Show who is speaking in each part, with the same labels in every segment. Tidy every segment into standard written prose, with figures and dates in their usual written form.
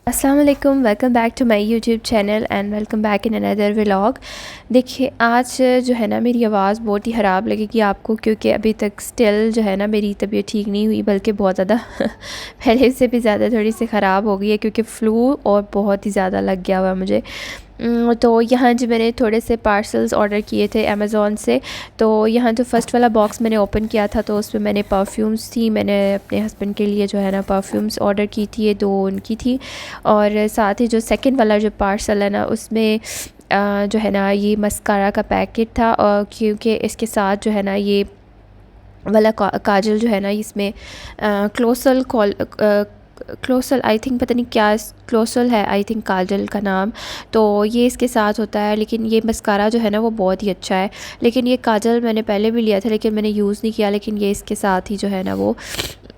Speaker 1: अस्सलाम वालेकुम, welcome back to my YouTube channel and welcome back in another vlog. देखिए आज जो है ना मेरी आवाज़ बहुत ही ख़राब लगेगी आपको, क्योंकि अभी तक स्टिल जो है ना मेरी तबीयत ठीक नहीं हुई, बल्कि बहुत ज़्यादा पहले से भी ज़्यादा थोड़ी सी ख़राब हो गई है, क्योंकि फ़्लू और बहुत ही ज़्यादा लग गया हुआ मुझे। तो यहाँ जो मैंने थोड़े से पार्सल्स ऑर्डर किए थे अमेज़ोन से। तो यहाँ जो फ़र्स्ट वाला बॉक्स मैंने ओपन किया था तो उसमें मैंने परफ्यूम्स थी, मैंने अपने हस्बैंड के लिए जो है ना परफ्यूम्स ऑर्डर की थी, ये 2 उनकी थी। और साथ ही जो सेकंड वाला जो पार्सल है ना उसमें जो है ना ये मस्कारा का पैकेट था, और क्योंकि इसके साथ जो है ना ये वाला काजल जो है ना इसमें क्लोसल आई थिंक, पता नहीं क्या क्लोसल है आई थिंक काजल का नाम। तो ये इसके साथ होता है, लेकिन ये मस्कारा जो है ना वो बहुत ही अच्छा है। लेकिन ये काजल मैंने पहले भी लिया था लेकिन मैंने यूज़ नहीं किया, लेकिन ये इसके साथ ही जो है ना वो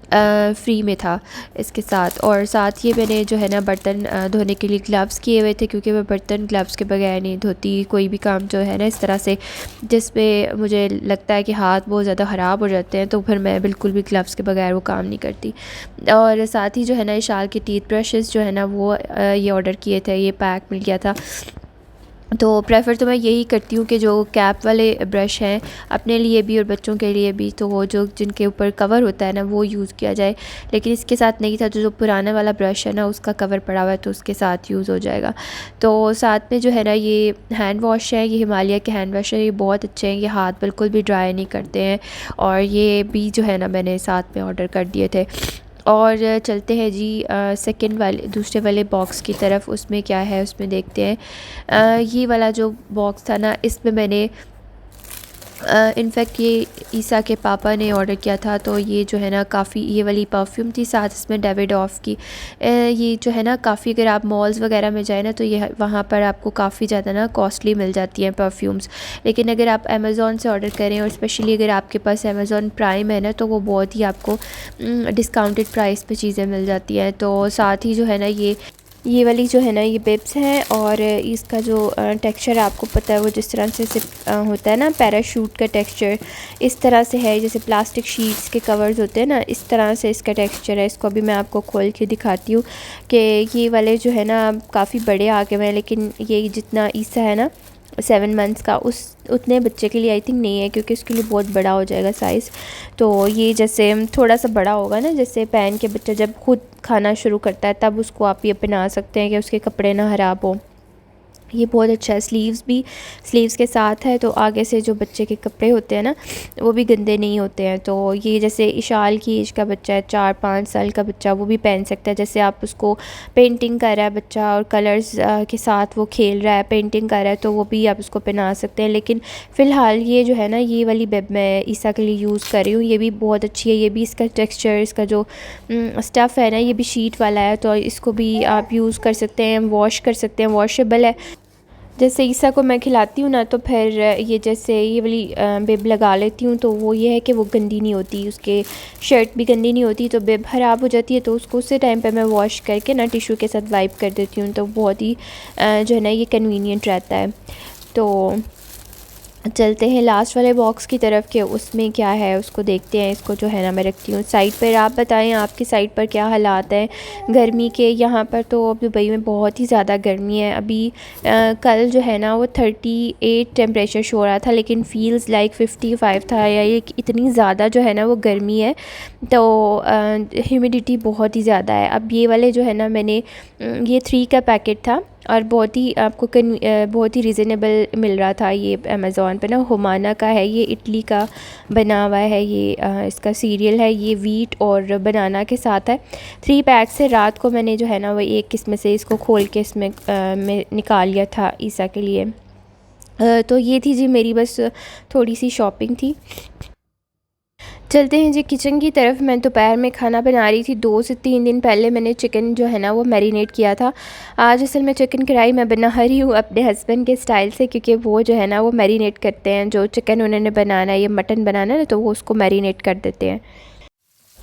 Speaker 1: फ्री में था इसके साथ। और साथ ये मैंने जो है ना बर्तन धोने के लिए ग्लव्स किए हुए थे, क्योंकि मैं बर्तन ग्लव्स के बगैर नहीं धोती कोई भी काम जो है ना इस तरह से, जिसमें मुझे लगता है कि हाथ बहुत ज़्यादा ख़राब हो जाते हैं, तो फिर मैं बिल्कुल भी ग्लव्स के बगैर वो काम नहीं करती। और साथ ही जो है ना इशाल के टीथ ब्रशेज़ जो है ना वो ये ऑर्डर किए थे, ये पैक मिल गया था। तो प्रेफ़र तो मैं यही करती हूँ कि जो कैप वाले ब्रश हैं अपने लिए भी और बच्चों के लिए भी, तो वो जो जिनके ऊपर कवर होता है ना वो यूज़ किया जाए। लेकिन इसके साथ नहीं था, जो पुराना वाला ब्रश है ना उसका कवर पड़ा हुआ है, तो उसके साथ यूज़ हो जाएगा। तो साथ में जो है ना ये हैंड वॉश है, ये हिमालय के हैंड वॉश है, ये बहुत अच्छे हैं, ये हाथ बिल्कुल भी ड्राई नहीं करते हैं। और ये भी जो है ना मैंने साथ में ऑर्डर कर दिए थे। और चलते हैं जी सेकंड वाले दूसरे वाले बॉक्स की तरफ, उसमें क्या है उसमें देखते हैं। ये वाला जो बॉक्स था ना इसमें मैंने इनफैक्ट ये ईसा के पापा ने ऑर्डर किया था, तो ये जो है ना काफ़ी ये वाली परफ्यूम थी, साथ इसमें डेविडॉफ की। ये जो है ना काफ़ी, अगर आप मॉल्स वगैरह में जाए ना तो ये वहाँ पर आपको काफ़ी ज़्यादा ना कॉस्टली मिल जाती हैं परफ्यूम्स। लेकिन अगर आप अमेज़ॉन से ऑर्डर करें, और स्पेशली अगर आपके पास अमेज़ॉन प्राइम है ना, तो वो बहुत ही आपको डिस्काउंटेड प्राइस पे चीज़ें मिल जाती हैं। तो साथ ही जो है ना ये वाली जो है ना ये बिब्स हैं, और इसका जो टेक्सचर आपको पता है वो जिस तरह से होता है ना पैराशूट का टेक्सचर, इस तरह से है, जैसे प्लास्टिक शीट्स के कवर्स होते हैं ना इस तरह से इसका टेक्सचर है। इसको अभी मैं आपको खोल के दिखाती हूँ कि ये वाले जो है ना काफ़ी बड़े आ गए हैं, लेकिन ये जितना ईसा है ना 7 मंथ्स का उस उतने बच्चे के लिए आई थिंक नहीं है, क्योंकि उसके लिए बहुत बड़ा हो जाएगा साइज़। तो ये जैसे थोड़ा सा बड़ा होगा ना, जैसे पहन के बच्चा जब खुद खाना शुरू करता है तब उसको आप ये पहना सकते हैं कि उसके कपड़े ना ख़राब हो। ये बहुत अच्छा है, स्लीव्स के साथ है, तो आगे से जो बच्चे के कपड़े होते हैं ना वो भी गंदे नहीं होते हैं। तो ये जैसे इशाल की एज का बच्चा है, 4-5 साल का बच्चा, वो भी पहन सकता है। जैसे आप उसको पेंटिंग कर रहा है बच्चा और कलर्स के साथ वो खेल रहा है, पेंटिंग कर रहा है, तो वो भी आप उसको पहना सकते हैं। लेकिन फ़िलहाल ये जो है ना ये वाली बेब मैं ईसा के लिए यूज़ कर रही हूँ, ये भी बहुत अच्छी है। ये भी इसका टेक्स्चर, इसका जो स्टफ़ है ना ये भी शीट वाला है, तो इसको भी आप यूज़ कर सकते हैं, वॉश कर सकते हैं, वॉशेबल है। जैसे ईसा को मैं खिलाती हूँ ना, तो फिर ये जैसे ये वाली बिब लगा लेती हूँ, तो वो ये है कि वो गंदी नहीं होती, उसके शर्ट भी गंदी नहीं होती। तो बिब ख़राब हो जाती है तो उसको उसी टाइम पे मैं वॉश करके ना टिश्यू के साथ वाइप कर देती हूँ, तो बहुत ही जो है ना ये कन्वीनियंट रहता है। तो चलते हैं लास्ट वाले बॉक्स की तरफ के उसमें क्या है उसको देखते हैं। इसको जो है ना मैं रखती हूँ साइड पर। आप बताएं आपकी साइड पर क्या हालात हैं गर्मी के। यहाँ पर तो अब दुबई में बहुत ही ज़्यादा गर्मी है। अभी कल जो है ना वो 38 टेम्परेचर शो हो रहा था, लेकिन फील्स लाइक 55 था, या ये इतनी ज़्यादा जो है ना वो गर्मी है। तो ह्यूमिडिटी बहुत ही ज़्यादा है। अब ये वाले जो है ना मैंने ये 3 का पैकेट था, और बहुत ही आपको बहुत ही रीज़नेबल मिल रहा था। ये अमेज़ॉन पे ना हुमाना का है, ये इटली का बना हुआ है, ये इसका सीरियल है, ये वीट और बनाना के साथ है। 3 पैक से रात को मैंने जो है ना वो एक किस्म से इसको खोल के इसमें मैं निकाल लिया था ईसा के लिए। तो ये थी जी मेरी बस थोड़ी सी शॉपिंग थी। चलते हैं जी किचन की तरफ। मैं दोपहर में खाना बना रही थी। 2 से 3 दिन पहले मैंने चिकन जो है ना वो मैरिनेट किया था। आज असल में चिकन कढ़ाई मैं बना रही हूँ अपने हस्बैंड के स्टाइल से, क्योंकि वो जो है ना वो मैरिनेट करते हैं। जो चिकन उन्होंने बनाना है या मटन बनाना है तो वो उसको मैरिनेट कर देते हैं।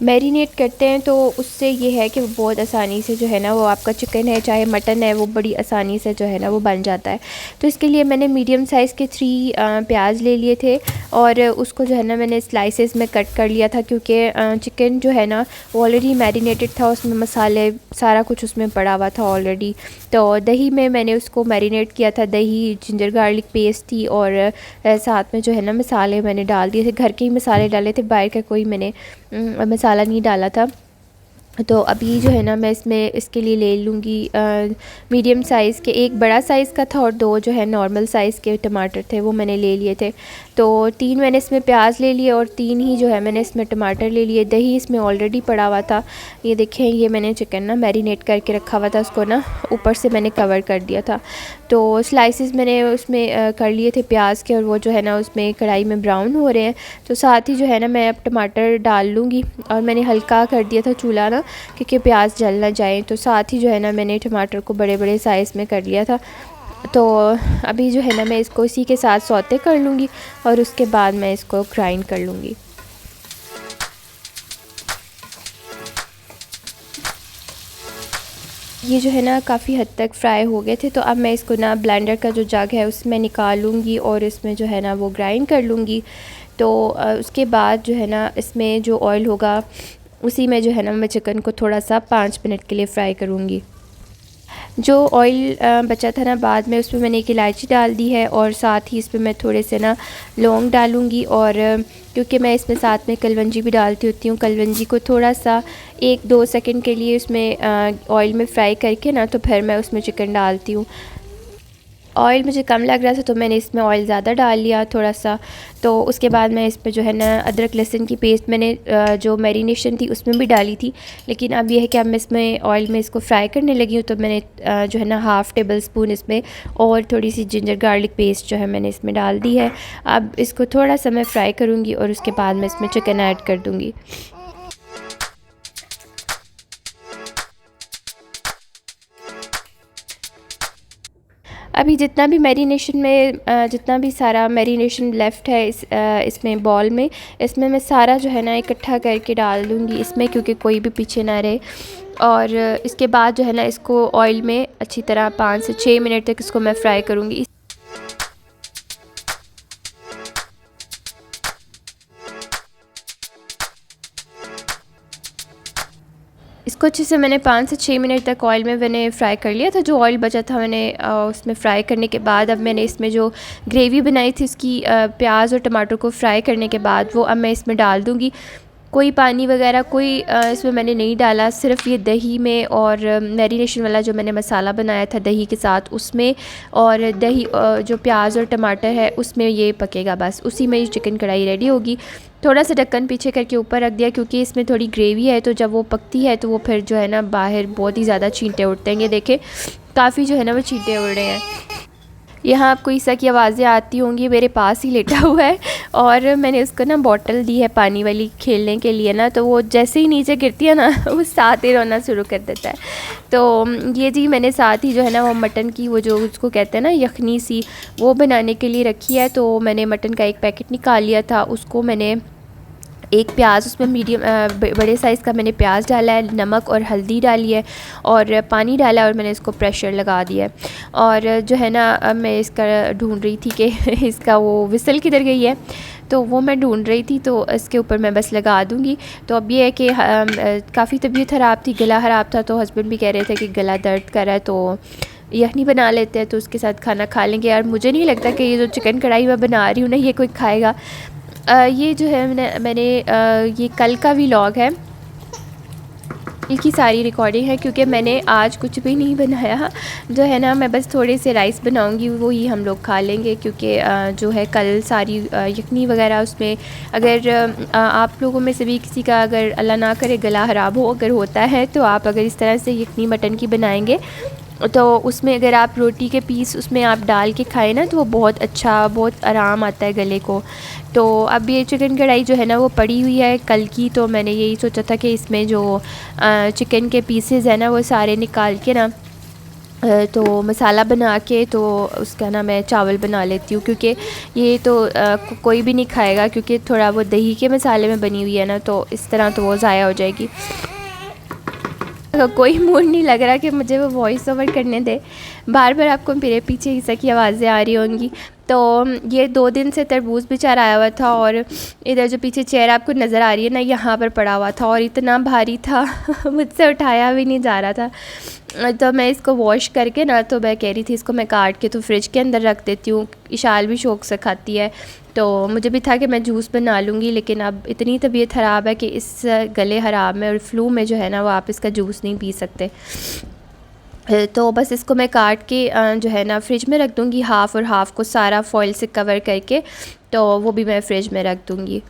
Speaker 1: मैरिनेट करते हैं तो उससे ये है कि वो बहुत आसानी से जो है ना, वो आपका चिकन है चाहे मटन है, वो बड़ी आसानी से जो है ना वो बन जाता है। तो इसके लिए मैंने मीडियम साइज़ के 3 प्याज ले लिए थे और उसको जो है ना मैंने स्लाइसेस में कट कर लिया था, क्योंकि चिकन जो है ना वो ऑलरेडी मैरिनेटेड था, उसमें मसाले सारा कुछ उसमें पड़ा हुआ था ऑलरेडी। तो दही में मैंने उसको मैरिनेट किया था, दही, जिंजर गार्लिक पेस्ट थी और साथ में जो है ना मसाले मैंने डाल दिए थे, घर के ही मसाले डाले थे, बाहर का कोई मैंने मसाला नहीं डाला था। तो अभी जो है ना मैं इसमें इसके लिए ले लूँगी मीडियम साइज़ के, एक बड़ा साइज़ का था और 2 जो है नॉर्मल साइज़ के टमाटर थे वो मैंने ले लिए थे। तो 3 मैंने इसमें प्याज ले लिए और 3 ही जो है मैंने इसमें टमाटर ले लिए। दही इसमें ऑलरेडी पड़ा हुआ था, ये देखें, ये मैंने चिकन ना मैरिनेट करके रखा हुआ था, उसको ना ऊपर से मैंने कवर कर दिया था। तो स्लाइसेस मैंने उसमें कर लिए थे प्याज के और वो जो है ना उसमें कढ़ाई में ब्राउन हो रहे हैं। तो साथ ही जो है ना मैं अब टमाटर डाल लूँगी और मैंने हल्का कर दिया था चूल्हा ना, क्योंकि प्याज जल ना जाए। तो साथ ही जो है ना मैंने टमाटर को बड़े बड़े साइज़ में कर लिया था। तो अभी जो है ना मैं इसको इसी के साथ सौते कर लूँगी और उसके बाद मैं इसको ग्राइंड कर लूँगी। ये जो है ना काफ़ी हद तक फ्राई हो गए थे, तो अब मैं इसको ना ब्लेंडर का जो जग है उसमें निकाल लूँगी और इसमें जो है ना वो ग्राइंड कर लूँगी। तो उसके बाद जो है ना इसमें जो ऑयल होगा उसी में जो है ना मैं चिकन को थोड़ा सा 5 मिनट के लिए फ्राई करूँगी। जो ऑयल बचा था ना बाद में, उसमें मैंने एक इलायची डाल दी है और साथ ही इसमें मैं थोड़े से ना लौंग डालूँगी और क्योंकि मैं इसमें साथ में कलवंजी भी डालती होती हूँ, कलवंजी को थोड़ा सा 1-2 सेकंड के लिए उसमें ऑयल में फ्राई करके ना तो फिर मैं उसमें चिकन डालती हूँ। ऑयल मुझे कम लग रहा था तो मैंने इसमें ऑयल ज़्यादा डाल लिया थोड़ा सा। तो उसके बाद मैं इसमें जो है ना अदरक लहसुन की पेस्ट मैंने जो मैरिनेशन थी उसमें भी डाली थी, लेकिन अब यह है कि अब मैं इसमें ऑयल में इसको फ्राई करने लगी हूँ। तो मैंने जो है ना 1/2 टेबल स्पून इसमें और थोड़ी सी जिंजर गार्लिक पेस्ट जो है मैंने इसमें डाल दी है। अब इसको थोड़ा सा मैं फ्राई करूँगी और उसके बाद मैं इसमें चिकन ऐड कर दूँगी। अभी जितना भी मैरिनेशन में जितना भी सारा मैरिनेशन लेफ़्ट है इसमें बॉल में, इसमें मैं सारा जो है ना इकट्ठा करके डाल दूँगी इसमें, क्योंकि कोई भी पीछे ना रहे। और इसके बाद जो है ना इसको ऑयल में अच्छी तरह 5 से 6 मिनट तक इसको मैं फ्राई करूँगी। इसको अच्छे से मैंने 5 से 6 मिनट तक ऑयल में मैंने फ़्राई कर लिया था। जो ऑयल बचा था मैंने उसमें फ़्राई करने के बाद अब मैंने इसमें जो ग्रेवी बनाई थी उसकी प्याज और टमाटर को फ्राई करने के बाद वो अब मैं इसमें डाल दूँगी। कोई पानी वगैरह कोई इसमें मैंने नहीं डाला, सिर्फ़ ये दही में और मैरिनेशन वाला जो मैंने मसाला बनाया था दही के साथ उसमें, और दही जो प्याज और टमाटर है उसमें ये पकेगा, बस उसी में चिकन कढ़ाई रेडी होगी। थोड़ा सा ढक्कन पीछे करके ऊपर रख दिया, क्योंकि इसमें थोड़ी ग्रेवी है, तो जब वो पकती है तो वो फिर जो है ना बाहर बहुत ही ज़्यादा छींटे उड़ते हैं। ये देखें काफ़ी जो है ना वो छींटे उड़ रहे हैं। यहाँ आपको ईसा की आवाज़ें आती होंगी, मेरे पास ही लेटा हुआ है और मैंने उसको ना बॉटल दी है पानी वाली खेलने के लिए ना, तो वो जैसे ही नीचे गिरती है ना वो साथ ही रोना शुरू कर देता है। तो ये जी मैंने साथ ही जो है ना वो मटन की वो जो उसको कहते हैं ना यखनी सी, वो बनाने के लिए रखी है। तो मैंने मटन का एक पैकेट निकाल लिया था, उसको मैंने एक प्याज उसमें मीडियम बड़े साइज़ का मैंने प्याज डाला है, नमक और हल्दी डाली है और पानी डाला है और मैंने इसको प्रेशर लगा दिया है। और जो है ना अब मैं इसका ढूंढ रही थी कि इसका वो विसल किधर गई है, तो वो मैं ढूंढ रही थी, तो इसके ऊपर मैं बस लगा दूँगी। तो अब ये है कि काफ़ी तबीयत ख़राब थी, गला ख़राब था, तो हस्बैंड भी कह रहे थे कि गला दर्द कर रहा है तो यखनी बना लेते हैं, तो उसके साथ खाना खा लेंगे। यार मुझे नहीं लगता कि ये जो चिकन कढ़ाई मैं बना रही हूँ ना ये कोई खाएगा। ये जो है मैंने ये कल का व्लॉग है, कल की सारी रिकॉर्डिंग है, क्योंकि मैंने आज कुछ भी नहीं बनाया। जो है ना मैं बस थोड़े से राइस बनाऊंगी, वो ही हम लोग खा लेंगे, क्योंकि जो है कल सारी यखनी वगैरह उसमें अगर आप लोगों में से भी किसी का अगर अल्लाह ना करे गला ख़राब हो अगर होता है, तो आप अगर इस तरह से यखनी मटन की बनाएंगे तो उसमें अगर आप रोटी के पीस उसमें आप डाल के खाएं ना तो वो बहुत अच्छा, बहुत आराम आता है गले को। तो अब ये चिकन कढ़ाई जो है ना वो पड़ी हुई है कल की, तो मैंने यही सोचा था कि इसमें जो चिकन के पीसेस है ना वो सारे निकाल के ना तो मसाला बना के तो उसका ना मैं चावल बना लेती हूँ, क्योंकि ये तो कोई भी नहीं खाएगा, क्योंकि थोड़ा वो दही के मसाले में बनी हुई है ना, तो इस तरह तो वो ज़ाया हो जाएगी। कोई मूड नहीं लग रहा कि मुझे वो वॉइस ओवर करने दे। बार बार आपको मेरे पीछे ईसा की आवाज़ें आ रही होंगी। तो ये 2 दिन से तरबूज बेचारा आया हुआ था, और इधर जो पीछे चेयर आपको नज़र आ रही है ना, यहाँ पर पड़ा हुआ था और इतना भारी था मुझसे उठाया भी नहीं जा रहा था। तो मैं इसको वॉश करके ना, तो मैं कह रही थी इसको मैं काट के तो फ्रिज के अंदर रख देती हूँ। इशाल भी शौक़ से खाती है, तो मुझे भी था कि मैं जूस बना लूँगी, लेकिन अब इतनी तबीयत ख़राब है कि इस गले ख़राब में और फ्लू में जो है ना, वो आप इसका जूस नहीं पी सकते। तो बस इसको मैं काट के जो है ना फ्रिज में रख दूँगी, हाफ़ और हाफ़ को सारा फॉइल से कवर करके, तो वो भी मैं फ्रिज में रख दूँगी।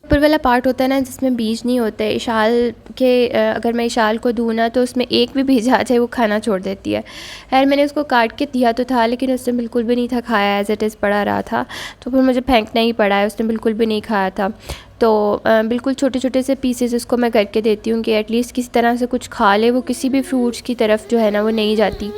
Speaker 1: ऊपर वाला पार्ट होता है ना, जिसमें बीज नहीं होते, इशाल के अगर मैं इशाल को दूँ ना, तो उसमें एक भी बीज आ जाए वो खाना छोड़ देती है। खैर मैंने उसको काट के दिया तो था, लेकिन उसने बिल्कुल भी नहीं था खाया, एज़ इट इज़ पड़ा रहा था। तो फिर मुझे फेंकना ही पड़ा है, उसने बिल्कुल भी नहीं खाया था। तो बिल्कुल छोटे छोटे से पीसेस उसको मैं करके देती हूँ कि एटलीस्ट किसी तरह से कुछ खा ले, वो किसी भी फ्रूट्स की तरफ जो है ना वो नहीं जाती।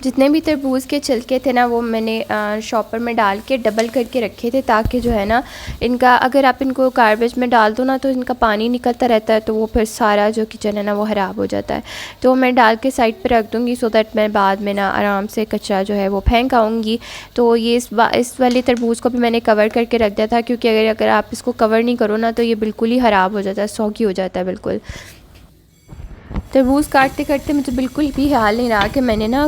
Speaker 1: जितने भी तरबूज़ के छिलके थे ना, वो मैंने शॉपर में डाल के डबल करके रखे थे, ताकि जो है ना इनका, अगर आप इनको गार्बेज में डाल दो ना, तो इनका पानी निकलता रहता है, तो वो फिर सारा जो किचन है ना वो ख़राब हो जाता है। तो मैं डाल के साइड पे रख दूँगी, सो दैट मैं बाद में ना आराम से कचरा जो है वो फेंक आऊँगी। तो ये इस वाले तरबूज़ को भी मैंने कवर करके रख दिया था, क्योंकि अगर आप इसको कवर नहीं करो ना, तो ये बिल्कुल ही ख़राब हो जाता है, सौगी हो जाता है बिल्कुल। तरबूज़ काटते काटते मुझे बिल्कुल भी ख्याल नहीं रहा कि मैंने ना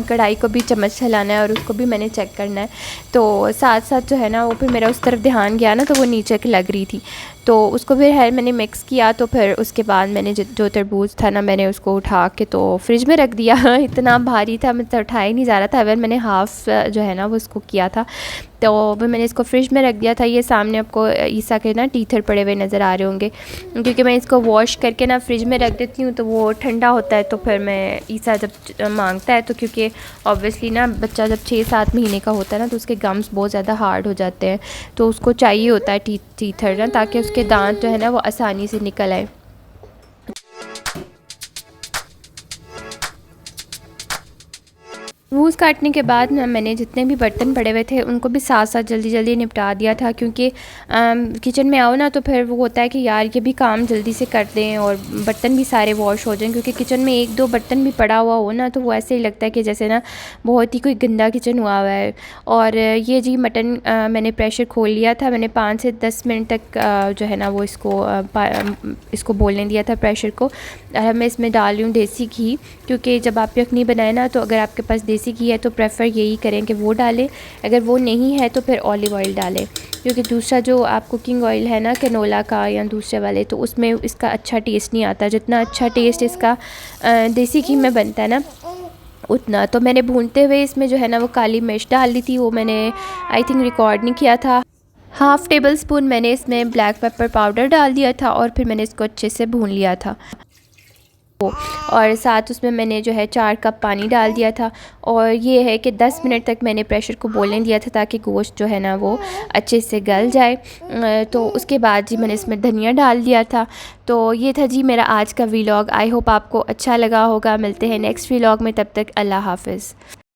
Speaker 1: कढ़ाई को भी चम्मच चलाना है और उसको भी मैंने चेक करना है। तो साथ साथ जो है ना, वो फिर मेरा उस तरफ ध्यान गया ना, तो वो नीचे की लग रही थी, तो उसको फिर मैंने मिक्स किया। तो फिर उसके बाद मैंने जो तरबूज़ था ना, मैंने उसको उठा के तो फ्रिज में रख दिया इतना भारी था, मुझसे उठाया ही नहीं जा रहा था। अगर मैंने हाफ़ जो है ना वो उसको किया था, तो फिर मैंने इसको फ्रिज में रख दिया था। ये सामने आपको ईसा के ना टीथर पड़े हुए नज़र आ रहे होंगे, क्योंकि मैं इसको वॉश करके ना फ्रिज में रख देती हूँ, तो वो ठंडा होता है। तो फिर मैं ईसा जब मांगता है, तो क्योंकि ऑब्वियसली ना बच्चा जब 6-7 महीने का होता है ना, तो उसके गम्स बहुत ज़्यादा हार्ड हो जाते हैं, तो उसको चाहिए होता है टीथर ना, ताकि उसके दांत जो है ना वो आसानी से निकल आए। तरबूज़ काटने के बाद ना, मैंने जितने भी बर्तन पड़े हुए थे उनको भी साथ साथ जल्दी जल्दी निपटा दिया था, क्योंकि किचन में आओ ना, तो फिर वो होता है कि यार ये भी काम जल्दी से कर दें और बर्तन भी सारे वॉश हो जाएं, क्योंकि किचन में 1-2 बर्तन भी पड़ा हुआ हो ना, तो वो ऐसे ही लगता है कि जैसे ना बहुत ही कोई गंदा किचन हुआ हुआ है। और ये जी मटन मैंने प्रेशर खोल लिया था, मैंने 5 से 10 मिनट तक जो है ना वो इसको बोलने दिया था प्रेशर को। मैं इसमें डाल रही हूँ देसी घी, क्योंकि जब आप यखनी बनाए ना, तो अगर आपके पास देसी घी है तो प्रेफर यही करें कि वो डालें, अगर वो नहीं है तो फिर ऑलिव ऑयल डालें, क्योंकि दूसरा जो आप कुकिंग ऑयल है ना कैनोला का या दूसरे वाले, तो उसमें इसका अच्छा टेस्ट नहीं आता, जितना अच्छा टेस्ट इसका देसी घी में बनता है ना उतना। तो मैंने भूनते हुए इसमें जो है ना वो काली मिर्च डाल दी थी, वो मैंने आई थिंक रिकॉर्ड नहीं किया था। हाफ़ टेबल स्पून मैंने इसमें ब्लैक पेपर पाउडर डाल दिया था, और फिर मैंने इसको अच्छे से भून लिया था, और साथ उसमें मैंने जो है 4 कप पानी डाल दिया था। और ये है कि 10 मिनट तक मैंने प्रेशर को बोलने दिया था, ताकि गोश्त जो है ना वो अच्छे से गल जाए। तो उसके बाद जी मैंने इसमें धनिया डाल दिया था। तो ये था जी मेरा आज का व्लॉग। आई होप आपको अच्छा लगा होगा। मिलते हैं नेक्स्ट व्लॉग में, तब तक अल्लाह हाफ़िज़।